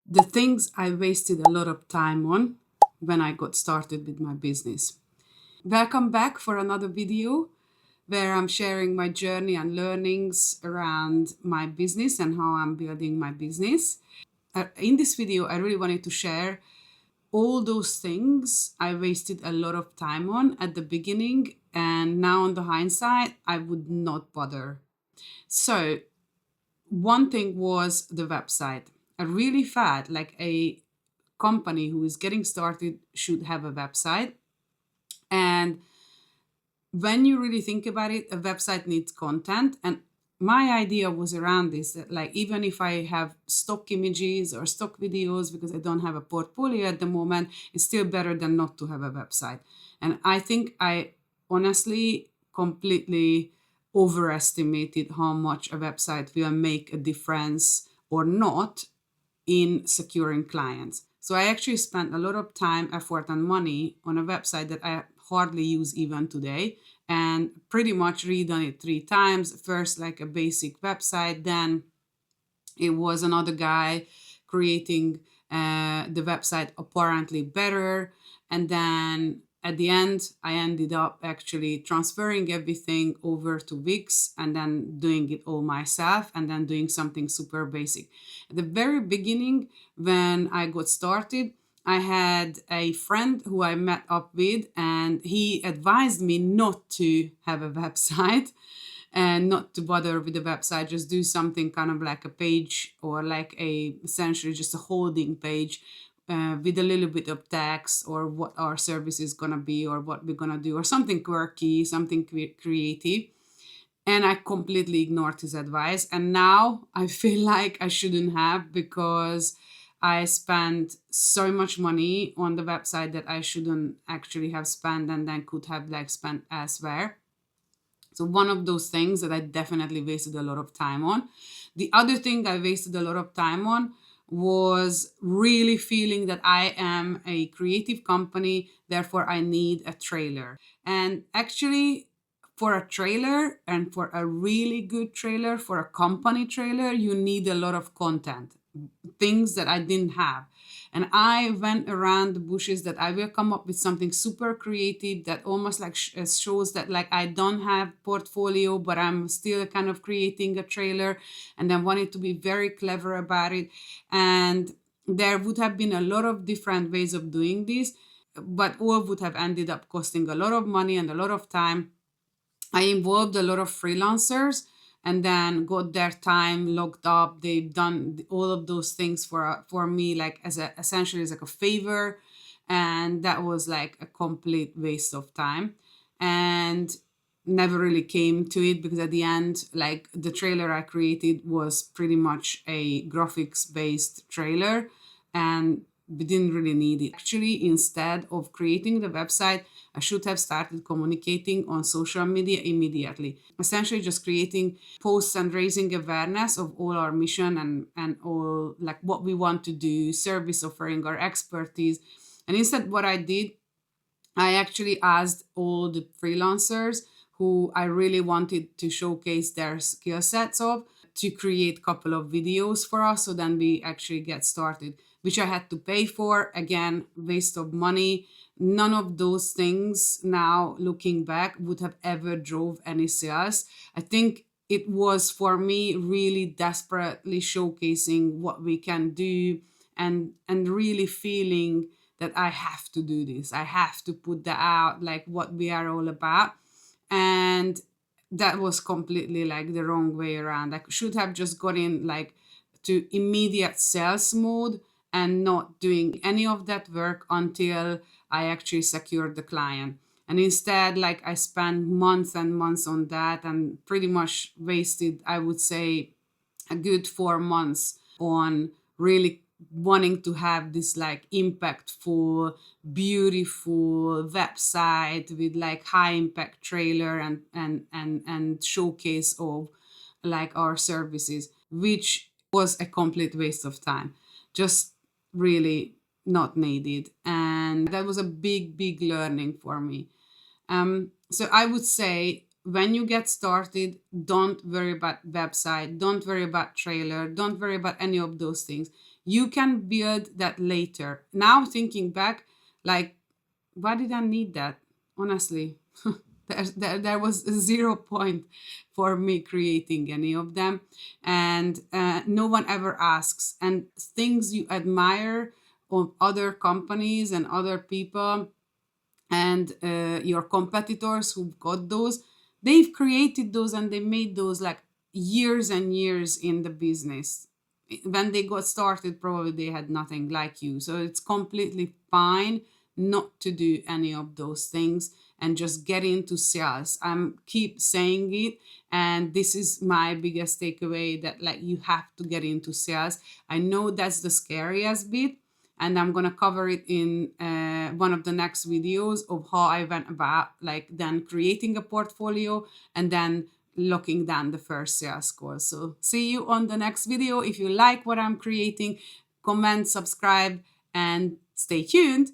the things I wasted a lot of time on when I got started with my business. Welcome back for another video where I'm sharing my journey and learnings around my business and how I'm building my business. In this video, I really wanted to share all those things I wasted a lot of time on at the beginning, and now on the hindsight, I would not bother. So, one thing was the website. I really felt like a company who is getting started should have a website. And when you really think about it, a website needs content. And my idea was around this that, like, even if I have stock images or stock videos, because I don't have a portfolio at the moment, it's still better than not to have a website. And I think I honestly completely overestimated how much a website will make a difference or not in securing clients. So I actually spent a lot of time, effort, and money on a website that I hardly use even today, and pretty much redone it 3 times. First, like a basic website, then it was another guy creating the website apparently better. And then at the end, I ended up actually transferring everything over to Wix and then doing it all myself and then doing something super basic. At the very beginning, when I got started, I had a friend who I met up with, and he advised me not to have a website and not to bother with the website, just do something kind of like a page or like a essentially just a holding page with a little bit of text or what our service is gonna be or what we're gonna do or something quirky, something creative. And I completely ignored his advice. And now I feel like I shouldn't have, because I spent so much money on the website that I shouldn't actually have spent and then could have like spent elsewhere. So one of those things that I definitely wasted a lot of time on. The other thing I wasted a lot of time on was really feeling that I am a creative company, therefore I need a trailer. And actually, for a trailer and for a really good trailer, for a company trailer, you need a lot of content, things that I didn't have. And I went around the bushes that I will come up with something super creative that almost like shows that like I don't have portfolio, but I'm still kind of creating a trailer, and then wanted to be very clever about it. And there would have been a lot of different ways of doing this, but all would have ended up costing a lot of money and a lot of time. I involved a lot of freelancers and then got their time locked up. They've done all of those things for me, like as a essentially as like a favor, and that was like a complete waste of time, and never really came to it, because at the end, like the trailer I created was pretty much a graphics based trailer, and we didn't really need it. Actually, instead of creating the website, I should have started communicating on social media immediately. Essentially, just creating posts and raising awareness of all our mission and all like what we want to do, service offering, our expertise. And instead, what I did, I actually asked all the freelancers who I really wanted to showcase their skill sets of to create a couple of videos for us, so then we actually get started, which I had to pay for. Again, waste of money. None of those things now looking back would have ever drove any sales. I think it was for me really desperately showcasing what we can do, and really feeling that I have to do this. I have to put that out, like what we are all about. And that was completely like the wrong way around. I should have just got in like to immediate sales mode and not doing any of that work until I actually secured the client. And instead, like I spent months and months on that and pretty much wasted, I would say, a good 4 months on really wanting to have this like impactful, beautiful website with like high impact trailer and showcase of like our services, which was a complete waste of time, just really not needed. And that was a big learning for me. So I would say when you get started, don't worry about website, don't worry about trailer, don't worry about any of those things. You can build that later. Now thinking back, like, why did I need that? Honestly, there was 0 point for me creating any of them. And no one ever asks. And things you admire of other companies and other people and your competitors who've got those, they've created those and they made those like years and years in the business. When they got started, probably they had nothing like you. So it's completely fine not to do any of those things and just get into sales. I'm keep saying it, and this is my biggest takeaway, that like you have to get into sales. I know that's the scariest bit, and I'm gonna cover it in one of the next videos of how I went about like then creating a portfolio and then locking down the first sales call. So see you on the next video. If you like what I'm creating, comment, subscribe, and stay tuned.